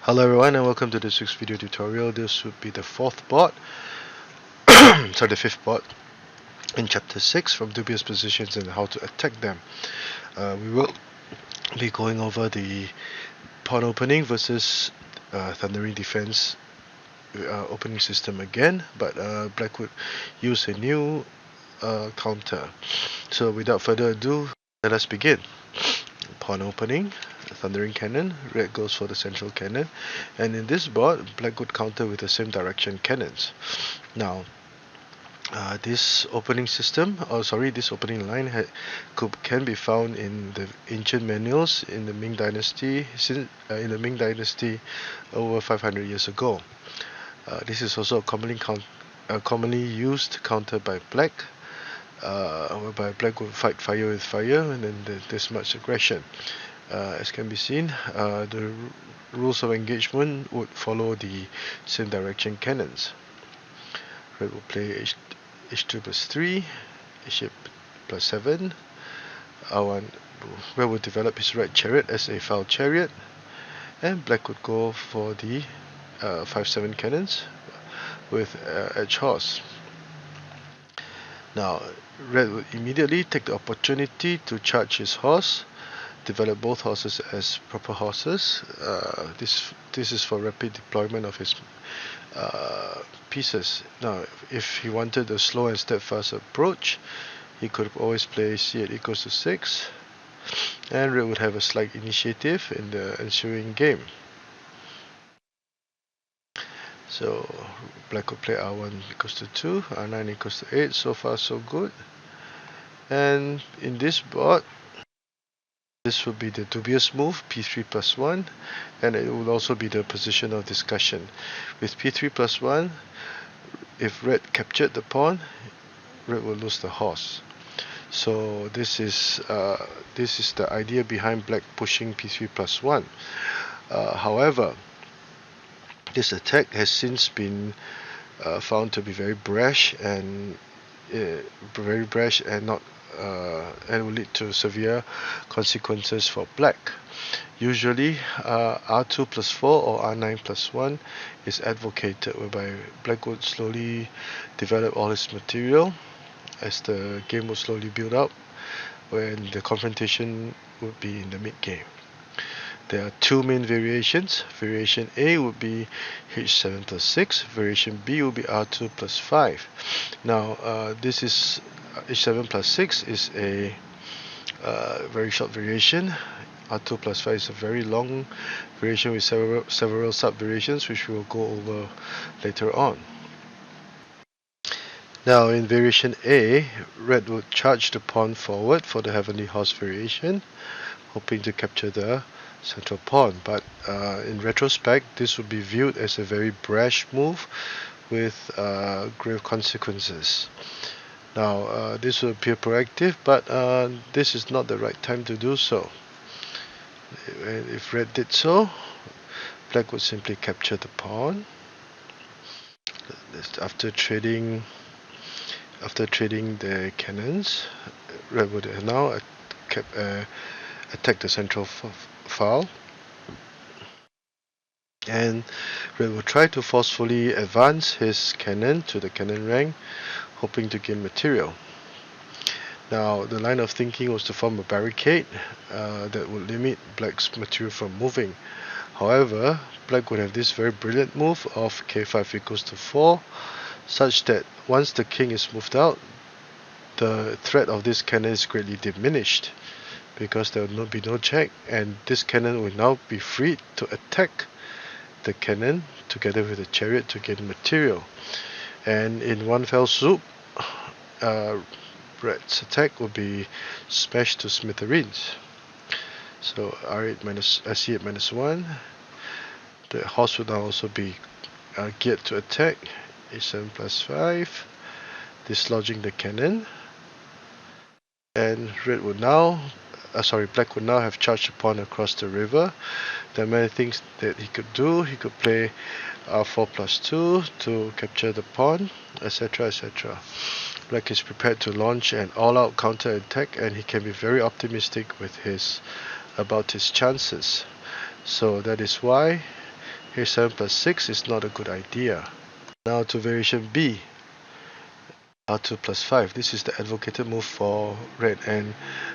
Hello everyone and welcome to this week's video tutorial. This would be the fourth bot, the fifth bot in chapter 6 from dubious positions and how to attack them. We will be going over the pawn opening versus thundering defense opening system again, but black would use a new counter. So without further ado, let us begin. Pawn opening, thundering cannon, red goes for the central cannon, and in this board black would counter with the same direction cannons. Now this opening system, this opening line can be found in the ancient manuals in the Ming Dynasty, over 500 years ago. This is also a commonly used counter by black, whereby black would fight fire with fire, and then there's much aggression. As can be seen, the rules of engagement would follow the same direction cannons. Red will play h2 plus 3, h8 plus 7. Red would develop his right chariot as a foul chariot, and black would go for the 5-7 cannons with edge horse. Now red would immediately take the opportunity to charge his horse, develop both horses as proper horses. This is for rapid deployment of his pieces. Now if he wanted a slow and steadfast approach, he could always play c8 equals to 6, and red would have a slight initiative in the ensuing game. So black would play r1 equals to 2, r9 equals to 8. So far so good. And in this board, this will be the dubious move, p3 plus 1, and it will also be the position of discussion. With p3 plus 1, if red captured the pawn, red will lose the horse. So this is the idea behind black pushing p3 plus 1. However, this attack has since been found to be very brash and not and will lead to severe consequences for black. Usually r2 plus 4 or r9 plus 1 is advocated, whereby black would slowly develop all his material as the game will slowly build up, when the confrontation would be in the mid game. There are two main variations. Variation A would be h7 plus 6. Variation B would be r2 plus 5. Now this is h7 plus 6 is a very short variation. r2 plus 5 is a very long variation with several sub variations, which we will go over later on. Now in variation A, red would charge the pawn forward for the heavenly horse variation, hoping to capture the central pawn, but in retrospect this would be viewed as a very brash move with grave consequences. Now this will appear proactive, but this is not the right time to do so. If red did so, black would simply capture the pawn. After trading the cannons, red would now attack the central file, and red will try to forcefully advance his cannon to the cannon rank, hoping to gain material. Now the line of thinking was to form a barricade that would limit black's material from moving. However, black would have this very brilliant move of k5 equals to 4, such that once the king is moved out, the threat of this cannon is greatly diminished, because there will be no check, and this cannon will now be free to attack the cannon together with the chariot to gain material. And in one fell swoop, red's attack will be smashed to smithereens. So r8 minus c8 minus 1. The horse will now also be geared to attack. h7 plus 5, dislodging the cannon, and black would now have charged the pawn across the river. There are many things that he could do. He could play r4 plus 2 to capture the pawn, etc, etc. Black is prepared to launch an all-out counter attack, and he can be very optimistic with about his chances. So that is why H7 plus 6 is not a good idea. Now to variation B, R2 plus 5. This is the advocated move for red, and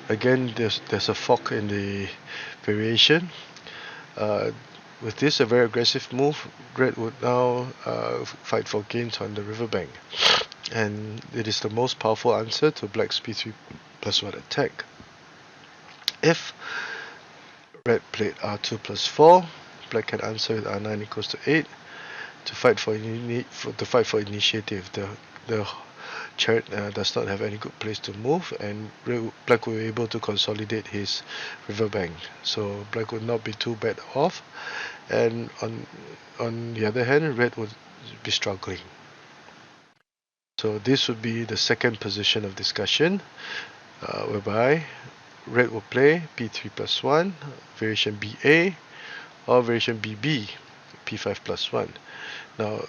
again there's a fork in the variation. With this, a very aggressive move, red would now fight for gains on the riverbank, and it is the most powerful answer to black's p3 plus 1 attack. If red played r2 plus 4, black can answer with r9 equals to 8 to fight for initiative. The chariot does not have any good place to move, and black will be able to consolidate his riverbank, so black would not be too bad off, and on the other hand, red would be struggling. So this would be the second position of discussion, whereby red will play p3 plus 1, variation BA, or variation BB, p5 plus 1. Now,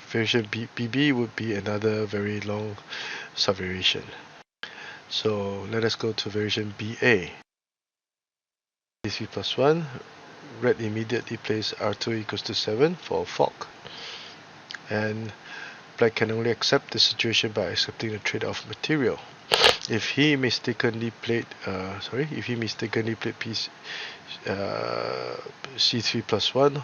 variation BB would be another very long subvariation. So let us go to variation BA. p3 plus 1, red immediately plays r2 equals to 7 for a fork. And black can only accept the situation by accepting the trade-off material. If he mistakenly played c3 plus 1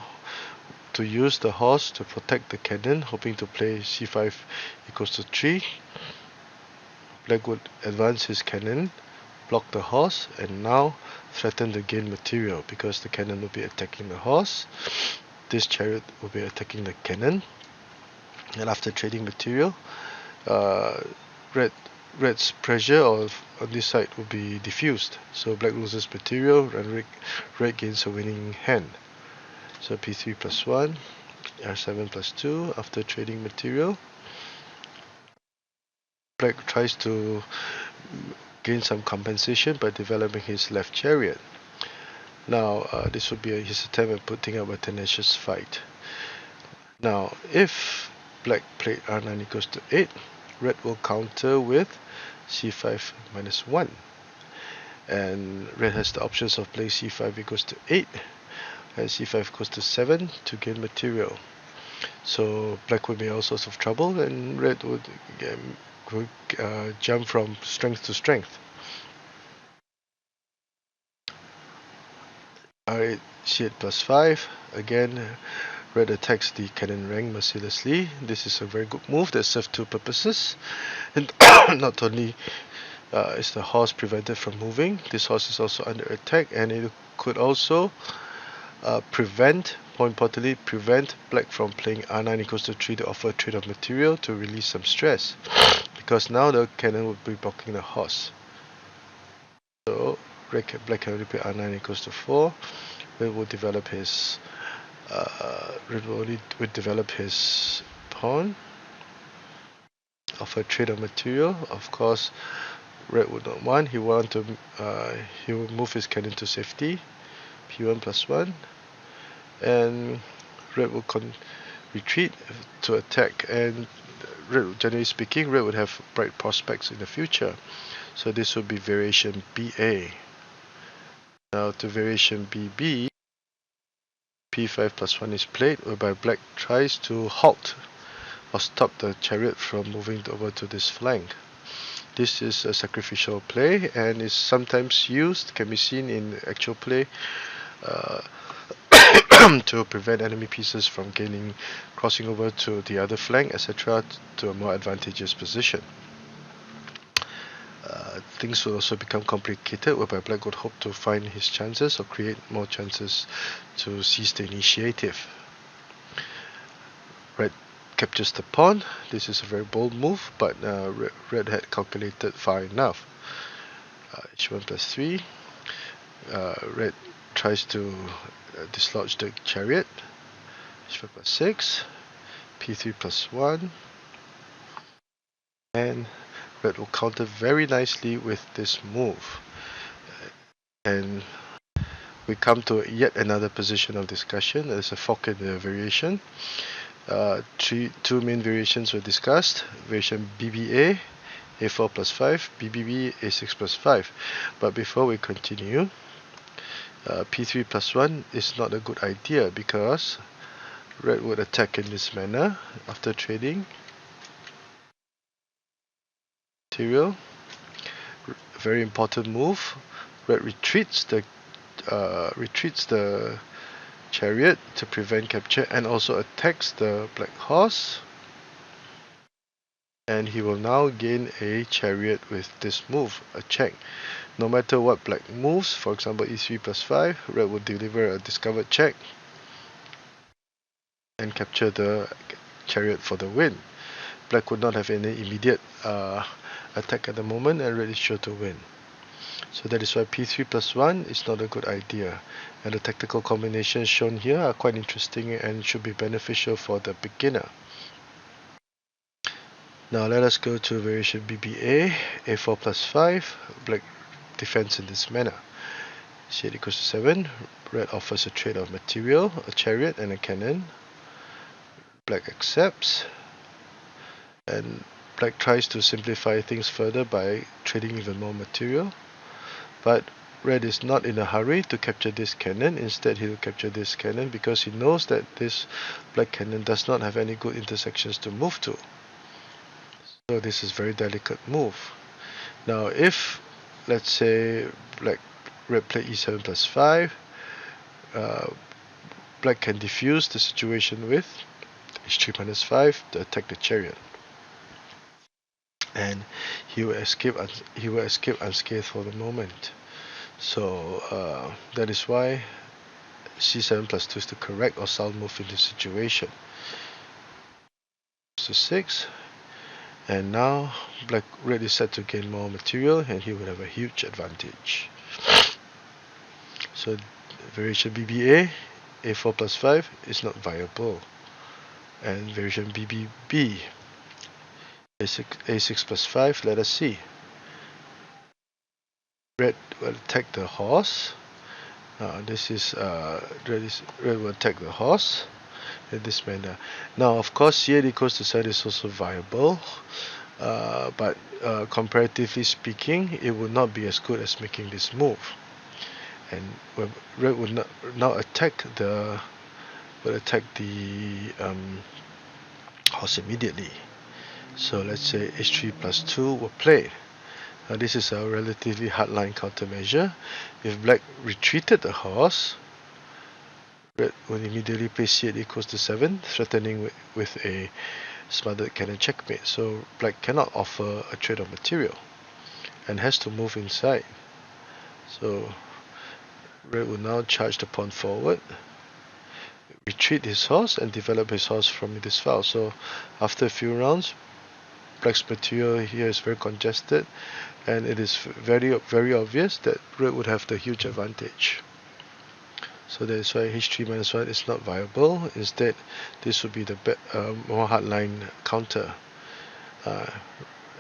to use the horse to protect the cannon, hoping to play c5 equals to 3, black would advance his cannon, block the horse, and now threaten to gain material because the cannon will be attacking the horse. This chariot will be attacking the cannon, and after trading material, red's pressure on this side will be diffused, so black loses material and red gains a winning hand. So p3 plus 1, r7 plus 2. After trading material, black tries to gain some compensation by developing his left chariot. Now this would be his attempt at putting up a tenacious fight. Now if black played r9 equals to 8, red will counter with c5 minus 1, and red has the options of playing c5 equals to 8 and c5 equals to 7 to gain material. So black would be in all sorts of trouble, and red would jump from strength to strength. r8 c8 plus 5. Again, red attacks the cannon rank mercilessly. This is a very good move that serves two purposes. And not only is the horse prevented from moving, this horse is also under attack, and it could also more importantly, prevent black from playing r9 equals to 3 to offer a trade of material to release some stress, because now the cannon would be blocking the horse. So black can only play r9 equals to 4. Red will develop his pawn, offer trade of material. Of course, red would not want. He will move his cannon to safety, p1 plus 1, and red will retreat to attack, and generally speaking, red would have bright prospects in the future. So this would be variation BA. Now to variation BB, p5 plus 1 is played, whereby black tries to halt or stop the chariot from moving over to this flank. This is a sacrificial play and is sometimes used, can be seen in actual play, to prevent enemy pieces from crossing over to the other flank, etc., to a more advantageous position. Things will also become complicated, whereby black would hope to find his chances or create more chances to seize the initiative. Red captures the pawn. This is a very bold move, but red had calculated far enough. h1 plus 3. Red tries to dislodge the chariot. h5 plus 6. p3 plus 1. And red will counter very nicely with this move. And we come to yet another position of discussion. There's a fork in the variation. Two main variations were discussed. Variation BBA, A4 plus 5, BBB, A6 plus 5. But before we continue, P3 plus 1 is not a good idea, because Red would attack in this manner after trading material. Very important move. Red retreats the chariot to prevent capture and also attacks the black horse. And he will now gain a chariot with this move, a check. No matter what black moves, for example e3 plus 5, red will deliver a discovered check and capture the chariot for the win. Black would not have any immediate attack at the moment, and red is sure to win. So that is why p3 plus 1 is not a good idea. And the tactical combinations shown here are quite interesting and should be beneficial for the beginner. Now let us go to variation BBA, a4 plus 5, black defends in this manner. c8 equals to 7, red offers a trade of material, a chariot and a cannon. Black accepts, and black tries to simplify things further by trading even more material. But red is not in a hurry to capture this cannon. Instead, he will capture this cannon because he knows that this black cannon does not have any good intersections to move to. So this is a very delicate move. Now if, let's say, red play e7 plus 5, black can diffuse the situation with h3 minus 5 to attack the chariot. And he will escape unscathed for the moment. So that is why c7 plus 2 is the correct or sound move in this situation. So 6, and now red is set to gain more material, and he will have a huge advantage. So variation BBA, a4 plus 5 is not viable, and variation BBB, a6 plus 5, let us see. Red will attack the horse. Red will attack the horse in this manner. Now of course c8 equals to 7 is also viable, but comparatively speaking it would not be as good as making this move. And red would now attack the horse immediately. So let's say h3 plus 2 were played. Now this is a relatively hardline countermeasure. If black retreated the horse, red will immediately play c8 equals to 7, threatening with a smothered cannon checkmate. So black cannot offer a trade of material and has to move inside. So red will now charge the pawn forward, retreat his horse, and develop his horse from this file. So after a few rounds, black's material here is very congested, and it is very obvious that red would have the huge advantage. So that is why h3 minus 1 is not viable. Instead, this would be the more hardline counter.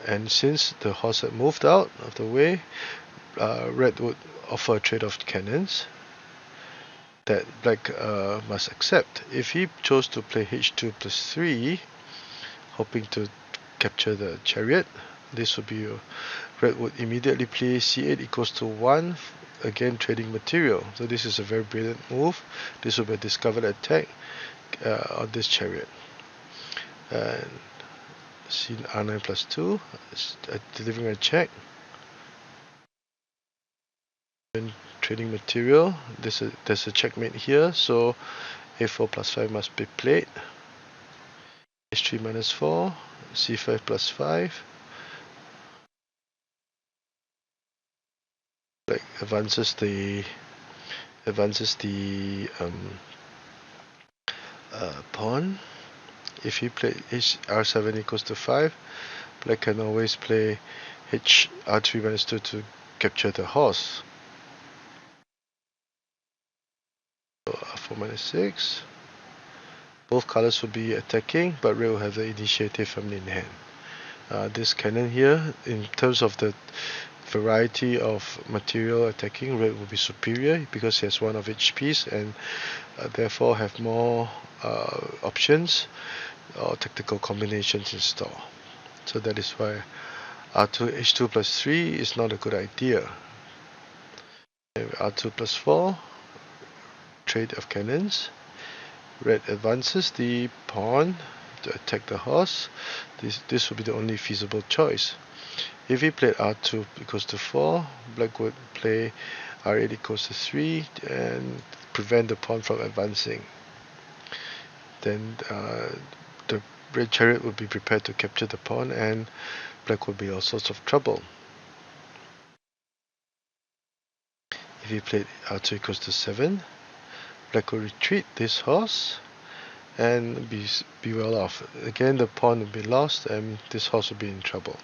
And since the horse had moved out of the way, red would offer a trade of cannons that black must accept. If he chose to play h2 plus 3, hoping to capture the chariot, this would be red would immediately play c8 equals to 1, again trading material. So this is a very brilliant move. This will be a discovered attack on this chariot. And c9 plus 2 is delivering a check. And trading material, there's a checkmate here, so a4 plus 5 must be played. h3 minus 4, c5 plus 5. Black advances the pawn. If he play r7 equals to 5, black can always play r3 minus 2 to capture the horse. So r4 minus 6. Both colors will be attacking, but red will have the initiative firmly in hand. This cannon here, in terms of the variety of material attacking, red will be superior because he has one of each piece, and therefore have more options or tactical combinations in store. So that is why h2 plus 3 is not a good idea. r2 plus 4, trade of cannons, Red advances the pawn to attack the horse. This would be the only feasible choice. If he played r2 equals to 4, black would play r8 equals to 3 and prevent the pawn from advancing. Then the red chariot would be prepared to capture the pawn, and black would be in all sorts of trouble. If he played r2 equals to 7, black will retreat this horse and be well off. Again, the pawn will be lost and this horse will be in trouble.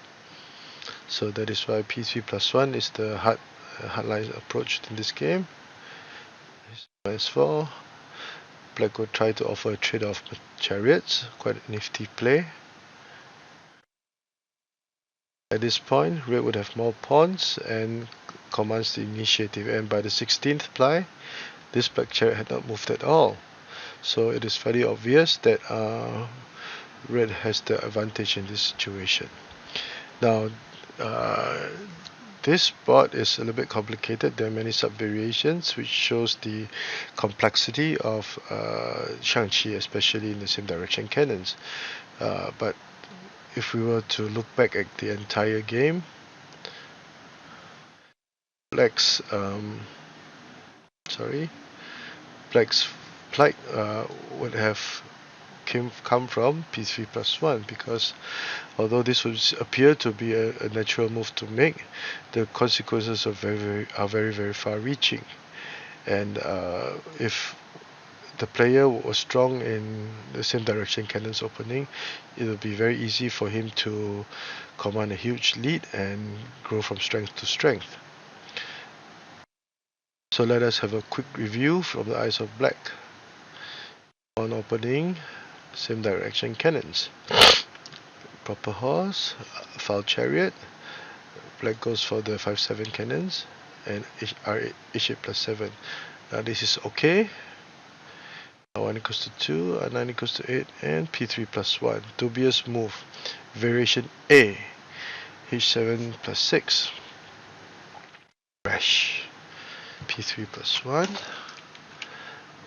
So that is why p3 plus 1 is the hardline approach in this game. Minus 4. Black will try to offer a trade-off with chariots, quite a nifty play. At this point, red would have more pawns and commands the initiative, and by the 16th ply, this black chariot had not moved at all. So it is fairly obvious that red has the advantage in this situation. Now, this board is a little bit complicated. There are many sub-variations which shows the complexity of Xiangqi, especially in the same direction cannons. But if we were to look back at the entire game, Black's flight would have come from p3 plus 1, because although this would appear to be a natural move to make, the consequences are very far-reaching. And if the player was strong in the same direction cannon's opening, it would be very easy for him to command a huge lead and grow from strength to strength. So let us have a quick review from the eyes of black. On opening, same direction cannons. Proper horse, foul chariot. Black goes for the 5-7 cannons and h8 plus 7. Now this is okay. r1 equals to 2, r9 equals to 8, and p3 plus 1. Dubious move. Variation A, h7 plus 6. Rash. p3 plus 1.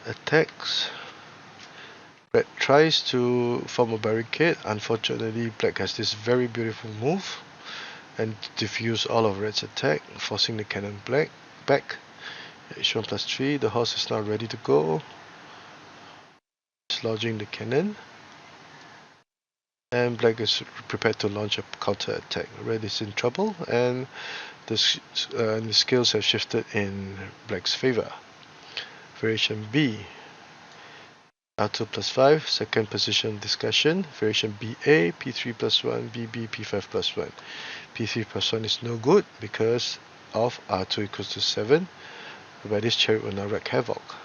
Attacks. Red tries to form a barricade. Unfortunately, black has this very beautiful move and diffuse all of red's attack, forcing the cannon back. h1 plus 3. The horse is now ready to go. Dislodging the cannon. And black is prepared to launch a counter attack. Red is in trouble, and the scales have shifted in black's favor. Variation B, r2 plus 5, second position discussion. Variation BA, p3 plus 1, BB, p5 plus 1. p3 plus 1 is no good because of r2 equals to 7, where this chariot will now wreak havoc.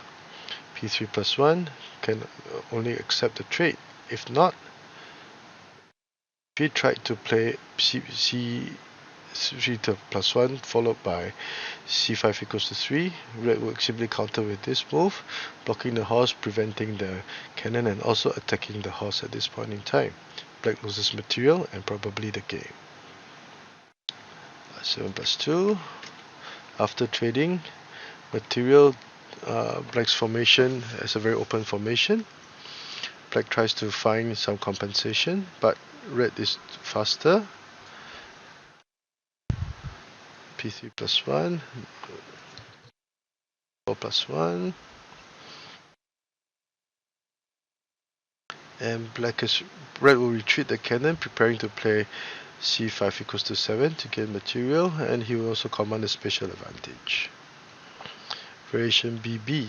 p3 plus 1 can only accept the trade. If not, if he tried to play c3 plus 1 followed by c5 equals to 3, red will simply counter with this move, blocking the horse, preventing the cannon, and also attacking the horse at this point in time. Black loses material and probably the game. 7 plus 2. After trading material, black's formation is a very open formation. Black tries to find some compensation, but red is faster. p3 plus 1, 4 plus 1, and red will retreat the cannon, preparing to play c5 equals to 7 to gain material, and he will also command a special advantage. Variation BB,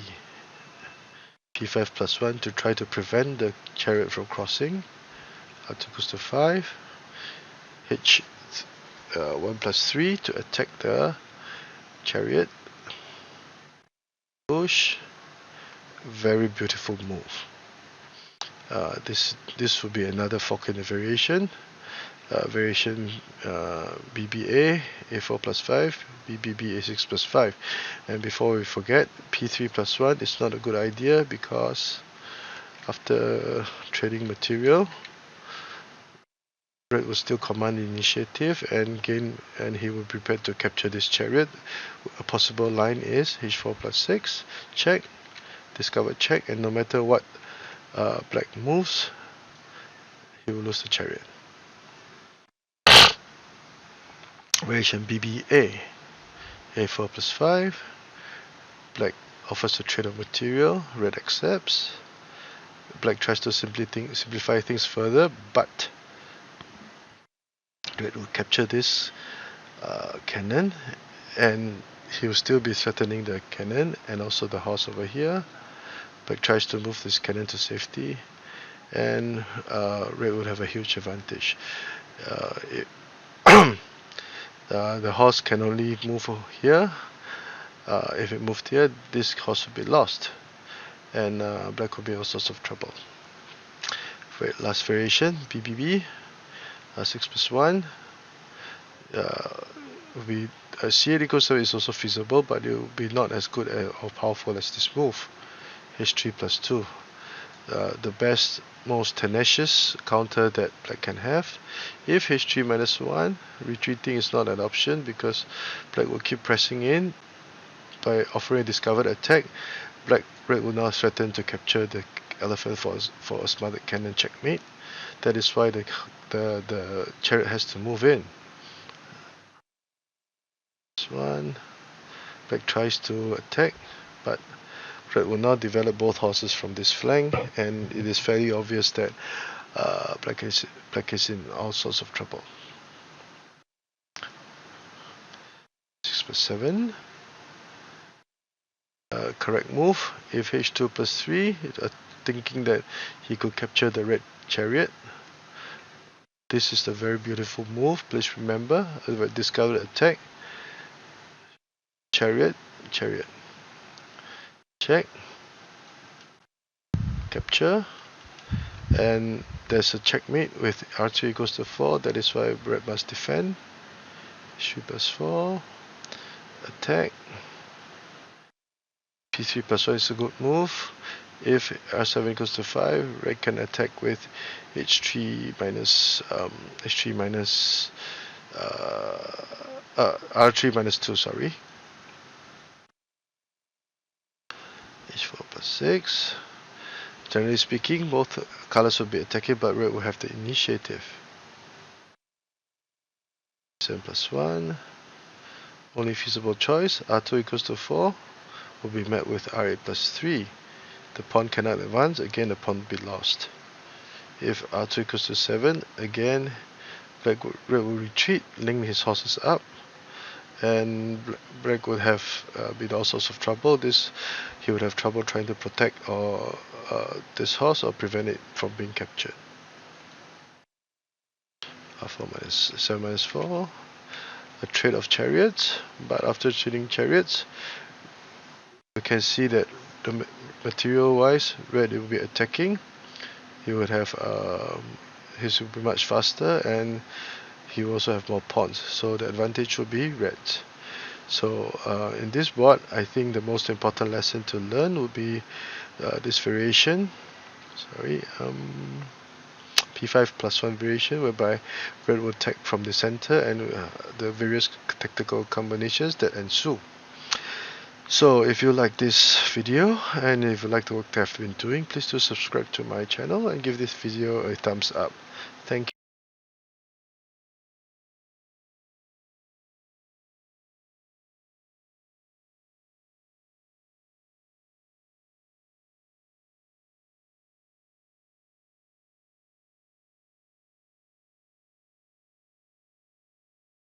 p5 plus 1 to try to prevent the chariot from crossing. r2 equals to 5, h1 plus 3 to attack the chariot. Push. Very beautiful move. This will be another fork in the variation. Variation BBA, a4 plus 5, BBB, a6 plus 5. And before we forget, p3 plus 1 is not a good idea because after trading material, red will still command the initiative and he will be prepared to capture this chariot. A possible line is h4 plus 6, check, discover check, and no matter what black moves, he will lose the chariot. Variation BBA. A4 plus 5. Black offers to trade of material. Red accepts. Black tries to simplify things further, but red will capture this cannon, and he will still be threatening the cannon and also the horse over here. Black tries to move this cannon to safety, and red would have a huge advantage. The horse can only move here. If it moved here, this horse would be lost, and black would be in all sorts of trouble. Last variation, BBB, 6 plus 1. C8 equals 7 is also feasible, but it will be not as good or powerful as this move. H3 plus 2. The best, most tenacious counter that black can have. If H3 minus 1, retreating is not an option because black will keep pressing in. By offering a discovered attack, red will now threaten to capture the elephant for a smothered cannon checkmate. That is why the chariot has to move in. This one, black tries to attack, but red will now develop both horses from this flank, and it is fairly obvious that black is in all sorts of trouble. 6 plus 7. Correct move. If H2 plus 3, thinking that he could capture the red chariot. This is a very beautiful move. Please remember, discovered attack, chariot, chariot, check, capture, and there's a checkmate with R3 equals to 4. That is why red must defend. H3 plus 4, attack. P3 plus 1 is a good move. If R7 equals to 5, red can attack with H3 minus R3 minus 2, sorry. H4 plus 6. Generally speaking, both colors will be attacking, but red will have the initiative. 7 plus 1. Only feasible choice. R2 equals to 4 will be met with R8 plus 3. The pawn cannot advance, again the pawn will be lost. If R2 equals to 7, again red will retreat, link his horses up, and black would have been all sorts of trouble. He would have trouble trying to protect this horse or prevent it from being captured. R4 minus 7 minus 4, a trade of chariots, but after trading chariots, you can see that the material wise, red will be attacking. He would have his will be much faster, and he will also have more pawns, so the advantage will be red. So in this board, I think the most important lesson to learn would be this variation, P5 plus 1 variation, whereby red will attack from the center, and the various tactical combinations that ensue. So if you like this video and if you like the work that I've been doing, please do subscribe to my channel and give this video a thumbs up.